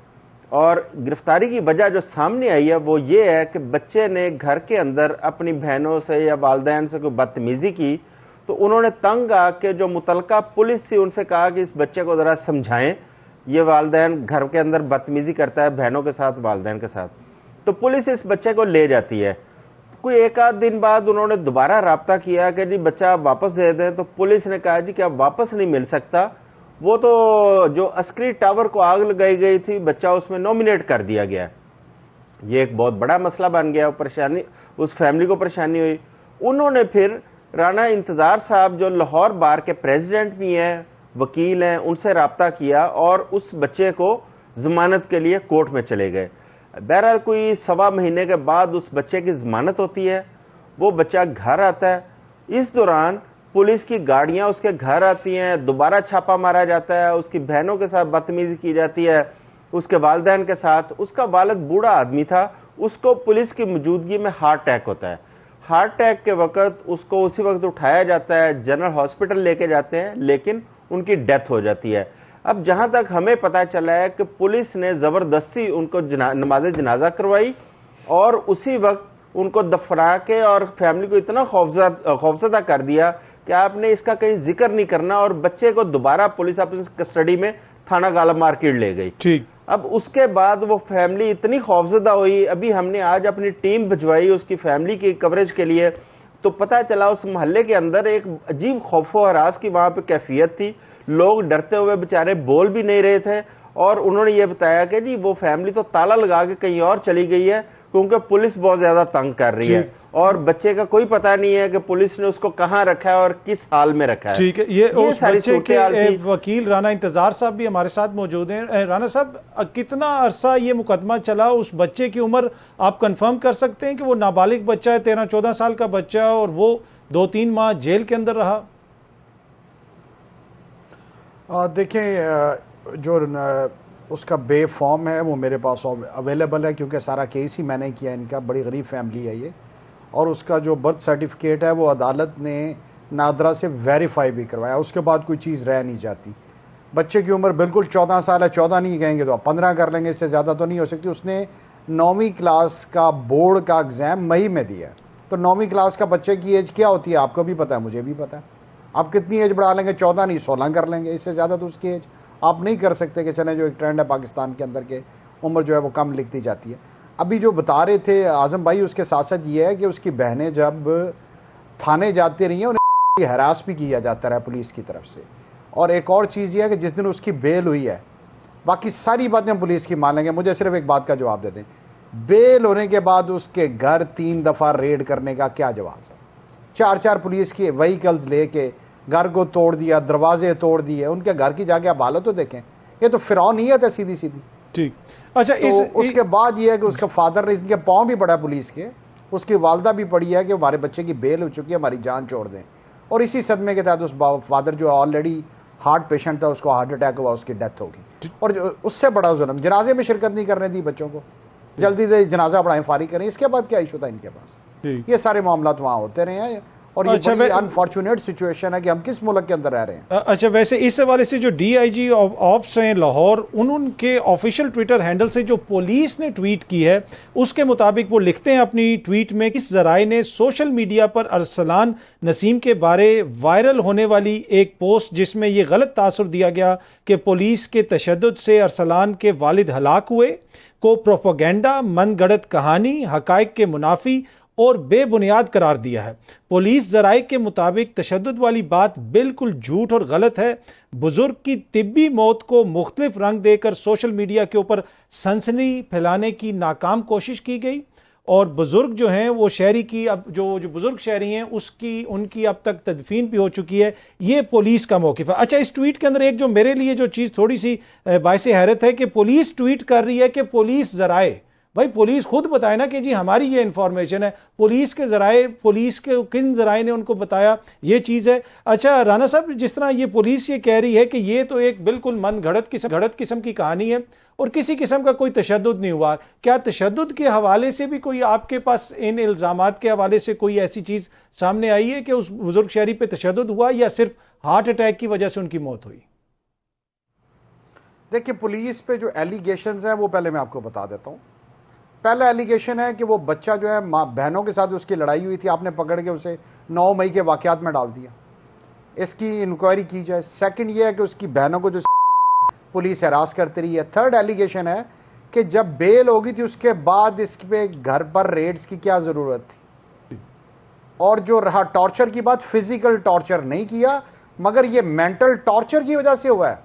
اور گرفتاری کی وجہ جو سامنے آئی ہے وہ یہ ہے کہ بچے نے گھر کے اندر اپنی بہنوں سے یا والدین سے کوئی بدتمیزی کی, تو انہوں نے تنگ آ کے جو متعلقہ پولیس سے ان سے کہا کہ اس بچے کو ذرا سمجھائیں, یہ والدین گھر کے اندر بدتمیزی کرتا ہے بہنوں کے ساتھ والدین کے ساتھ. تو پولیس اس بچے کو لے جاتی ہے. کوئی 1 دن بعد انہوں نے دوبارہ رابطہ کیا کہ جی بچہ واپس دے دیں, تو پولیس نے کہا جی کہ اب واپس نہیں مل سکتا, وہ تو جو عسکری ٹاور کو آگ لگائی گئی تھی بچہ اس میں نومینیٹ کر دیا گیا. یہ ایک بہت بڑا مسئلہ بن گیا, پریشانی اس فیملی کو پریشانی ہوئی. انہوں نے پھر رانا انتظار صاحب جو لاہور بار کے پریزیڈنٹ بھی ہیں, وکیل ہیں, ان سے رابطہ کیا اور اس بچے کو ضمانت کے لیے کورٹ میں چلے گئے. بہرحال کوئی 1.25 مہینے کے بعد اس بچے کی ضمانت ہوتی ہے, وہ بچہ گھر آتا ہے. اس دوران پولیس کی گاڑیاں اس کے گھر آتی ہیں, دوبارہ چھاپا مارا جاتا ہے, اس کی بہنوں کے ساتھ بدتمیزی کی جاتی ہے, اس کے والدین کے ساتھ. اس کا والد بوڑھا آدمی تھا, اس کو پولیس کی موجودگی میں ہارٹ اٹیک ہوتا ہے. ہارٹ اٹیک کے وقت اس کو اسی وقت اٹھایا جاتا ہے, جنرل ہاسپٹل لے کے جاتے ہیں, لیکن ان کی ڈیتھ ہو جاتی ہے. اب جہاں تک ہمیں پتہ چلا ہے کہ پولیس نے زبردستی ان کو نماز جنازہ کروائی, اور اسی وقت ان کو دفنا کے اور فیملی کو اتنا خوفزدہ کر دیا کہ آپ نے اس کا کہیں ذکر نہیں کرنا, اور بچے کو دوبارہ پولیس اپنی کسٹڈی میں تھانہ غالب مارکیٹ لے گئی. ٹھیک. اب اس کے بعد وہ فیملی اتنی خوفزدہ ہوئی. ابھی ہم نے آج اپنی ٹیم بھجوائی اس کی فیملی کی کوریج کے لیے, تو پتہ چلا اس محلے کے اندر ایک عجیب خوف و ہراس کی وہاں پہ کیفیت تھی. لوگ ڈرتے ہوئے بیچارے بول بھی نہیں رہے تھے, اور انہوں نے یہ بتایا کہ جی وہ فیملی تو تالا لگا کے کہیں اور چلی گئی ہے, کیونکہ پولیس بہت زیادہ تنگ کر رہی ہے اور بچے کا کوئی پتہ نہیں ہے کہ پولیس نے اس کو کہاں رکھا ہے اور کس حال میں رکھا ہے. ٹھیک ہے, یہ اس ساری بچے کے صورتحال تھی. وکیل رانا انتظار صاحب بھی ہمارے ساتھ موجود ہیں. رانا صاحب, کتنا عرصہ یہ مقدمہ چلا؟ اس بچے کی عمر آپ کنفرم کر سکتے ہیں کہ وہ نابالغ بچہ ہے, 13-14 سال کا بچہ ہے, اور وہ 2-3 ماہ جیل کے اندر رہا؟ دیکھیں, جو اس کا بے فارم ہے وہ میرے پاس اویلیبل ہے, کیونکہ سارا کیس ہی میں نے کیا. ان کا بڑی غریب فیملی ہے یہ, اور اس کا جو برتھ سرٹیفکیٹ ہے وہ عدالت نے نادرا سے ویریفائی بھی کروایا. اس کے بعد کوئی چیز رہ نہیں جاتی. بچے کی عمر بالکل 14 سال ہے, 14 نہیں کہیں گے تو آپ 15 کر لیں گے, اس سے زیادہ تو نہیں ہو سکتی. اس نے 9ویں کلاس کا بورڈ کا ایگزام مئی میں دیا ہے, تو 9ویں کلاس کا بچے کی ایج کیا ہوتی ہے آپ کو بھی پتہ ہے, مجھے بھی پتہ ہے. آپ کتنی ایج بڑھا لیں گے؟ 14 نہیں 16 کر لیں گے, اس سے زیادہ تو اس کی ایج آپ نہیں کر سکتے. کہ چلیں جو ایک ٹرینڈ ہے پاکستان کے اندر کہ عمر جو ہے وہ کم لکھتی جاتی ہے. ابھی جو بتا رہے تھے اعظم بھائی, اس کے ساتھ ساتھ یہ ہے کہ اس کی بہنیں جب تھانے جاتی رہی ہیں انہیں ہراس بھی کیا جاتا رہا پولیس کی طرف سے. اور ایک اور چیز یہ ہے کہ جس دن اس کی بیل ہوئی ہے, باقی ساری باتیں پولیس کی مان لیں گے, مجھے صرف ایک بات کا جواب دے دیں, بیل ہونے کے بعد اس کے گھر 3 دفعہ ریڈ کرنے کا کیا جواز ہے؟ 4 پولیس کی وہیکلز لے کے گھر کو توڑ دیا, دروازے توڑ دیے, ان کے گھر کی جا کے آپ حالت تو دیکھیں. یہ تو فرعونیت ہے سیدھی سیدھی. ٹھیک, اچھا. اس کے بعد یہ ہے کہ اس کا فادر نے, ان کے پاؤں بھی پڑا پولیس کے, اس کی والدہ بھی پڑی ہے کہ ہمارے بچے کی بیل ہو چکی ہے, ہماری جان چھوڑ دیں. اور اسی صدمے کے تحت اس فادر جو آلریڈی ہارٹ پیشنٹ تھا, اس کو ہارٹ اٹیک ہوا, اس کی ڈیتھ ہوگی. اور اس سے بڑا ظلم, جنازے میں شرکت نہیں کرنے دی بچوں کو, جلدی سے جنازہ پڑھائیں, فارغ کریں. اس کے بعد کیا ایشو تھا ان کے پاس؟ یہ سارے معاملات وہاں ہوتے رہے ہیں, اور یہ بڑی انفارچونیٹ سچویشن ہے کہ ہم کس ملک کے اندر رہ رہے ہیں. اچھا, ویسے اس حوالے سے جو ڈی آئی جی آپس ہیں لاہور, ان کے آفیشیل ٹویٹر ہینڈل سے جو پولیس نے ٹویٹ کی ہے, اس کے مطابق وہ لکھتے ہیں اپنی ٹویٹ میں, اس ذرائع نے سوشل میڈیا پر ارسلان نسیم کے بارے وائرل ہونے والی ایک پوسٹ جس میں یہ غلط تاثر دیا گیا کہ پولیس کے تشدد سے ارسلان کے والد ہلاک ہوئے, کو پروپیگنڈا, من گھڑت کہانی, حقائق کے منافی اور بے بنیاد قرار دیا ہے. پولیس ذرائع کے مطابق تشدد والی بات بالکل جھوٹ اور غلط ہے. بزرگ کی طبی موت کو مختلف رنگ دے کر سوشل میڈیا کے اوپر سنسنی پھیلانے کی ناکام کوشش کی گئی, اور بزرگ جو ہیں وہ شہری کی, اب جو بزرگ شہری ہیں ان کی اب تک تدفین بھی ہو چکی ہے. یہ پولیس کا موقف ہے. اچھا, اس ٹویٹ کے اندر ایک جو میرے لیے جو چیز تھوڑی سی باعث حیرت ہے کہ پولیس ٹویٹ کر رہی ہے کہ پولیس ذرائع, بھائی پولیس خود بتائے نا کہ جی ہماری یہ انفارمیشن ہے. پولیس کے ذرائع, پولیس کے کن ذرائع نے ان کو بتایا, یہ چیز ہے. اچھا رانا صاحب, جس طرح یہ پولیس یہ کہہ رہی ہے کہ یہ تو ایک بالکل من گھڑت قسم کی کہانی ہے اور کسی قسم کا کوئی تشدد نہیں ہوا, کیا تشدد کے حوالے سے بھی کوئی آپ کے پاس ان الزامات کے حوالے سے کوئی ایسی چیز سامنے آئی ہے کہ اس بزرگ شہری پہ تشدد ہوا, یا صرف ہارٹ اٹیک کی وجہ سے ان کی موت ہوئی؟ دیکھیں, پولیس پہ جو ایلیگیشنز ہیں وہ پہلے میں آپ کو بتا دیتا ہوں. پہلا ایلیگیشن ہے کہ وہ بچہ جو ہے بہنوں کے ساتھ اس کی لڑائی ہوئی تھی, آپ نے پکڑ کے اسے 9 مئی کے واقعات میں ڈال دیا. اس کی انکوائری کی جائے. سیکنڈ یہ ہے کہ اس کی بہنوں کو جو پولیس ہراس کرتی رہی ہے. تھرڈ ایلیگیشن ہے کہ جب بیل ہوگی تھی اس کے بعد اس پہ گھر پر ریڈز کی کیا ضرورت تھی, اور جو رہا ٹارچر کی بات, فزیکل ٹارچر نہیں کیا مگر یہ مینٹل ٹارچر کی وجہ سے ہوا ہے.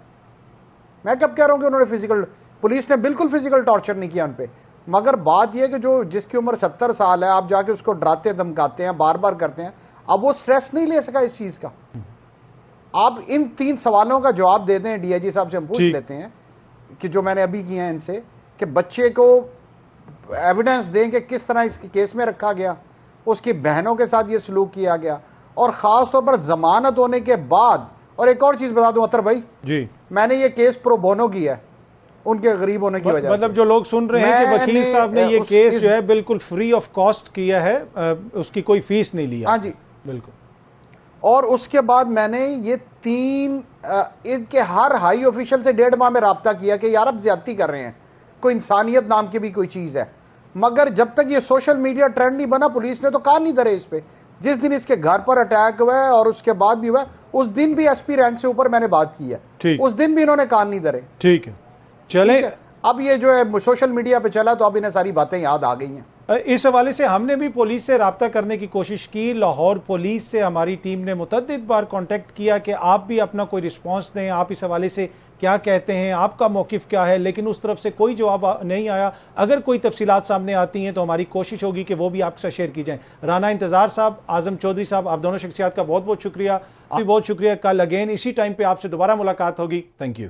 میں کب کہہ رہا ہوں کہ انہوں نے فزیکل, پولیس نے بالکل فزیکل ٹارچر نہیں کیا ان پہ, مگر بات یہ کہ جو جس کی عمر 70 سال ہے, آپ جا کے اس کو ڈراتے دھمکاتے ہیں, بار بار کرتے ہیں, اب وہ سٹریس نہیں لے سکا اس چیز کا. آپ ان 3 سوالوں کا جواب دے دیں, ڈی آئی جی صاحب سے ہم پوچھ لیتے ہیں کہ جو میں نے ابھی کیے ہیں ان سے, کہ بچے کو ایویڈنس دیں کہ کس طرح اس کیس میں رکھا گیا, اس کی بہنوں کے ساتھ یہ سلوک کیا گیا, اور خاص طور پر ضمانت ہونے کے بعد. اور ایک اور چیز بتا دوں اطہر بھائی, جی میں نے یہ کیس پرو بونو کیا ہے ان کے غریب ہونے کی وجہ سے. مطلب جو لوگ سن رہے ہیں کہ وکیل صاحب نے یہ کیس جو ہے بالکل فری آف کاسٹ کیا ہے, اس کی کوئی فیس نہیں لیا. ہاں جی بالکل. اور اس کے بعد میں نے یہ 3 ان کے ہر ہائی آفیشل سے 1.5 ماہ میں رابطہ کیا کہ یار اب زیادتی کر رہے ہیں, کوئی انسانیت نام کی بھی کوئی چیز ہے. مگر جب تک یہ سوشل میڈیا ٹرینڈ نہیں بنا, پولیس نے تو کان نہیں دھرے اس پہ. جس دن اس کے گھر پر اٹیک ہوا ہے اور اس کے بعد بھی ہوا ہے, اس دن بھی ایس پی رینک سے اوپر میں نے بات کی ہے, اس دن بھی انہوں نے کان نہیں دھرے. ٹھیک ہے, چلیں. اب یہ جو ہے سوشل میڈیا پہ چلا تو اب انہیں ساری باتیں یاد آ گئی ہیں. اس حوالے سے ہم نے بھی پولیس سے رابطہ کرنے کی کوشش کی. لاہور پولیس سے ہماری ٹیم نے متعدد بار کانٹیکٹ کیا کہ آپ بھی اپنا کوئی رسپانس دیں, آپ اس حوالے سے کیا کہتے ہیں, آپ کا موقف کیا ہے, لیکن اس طرف سے کوئی جواب نہیں آیا. اگر کوئی تفصیلات سامنے آتی ہیں تو ہماری کوشش ہوگی کہ وہ بھی آپ کے ساتھ شیئر کی جائیں. رانا انتظار صاحب, اعظم چودھری صاحب, آپ دونوں شخصیات کا بہت بہت شکریہ. آپ بھی بہت شکریہ. کل اگین اسی ٹائم پہ آپ سے دوبارہ ملاقات ہوگی. Thank you.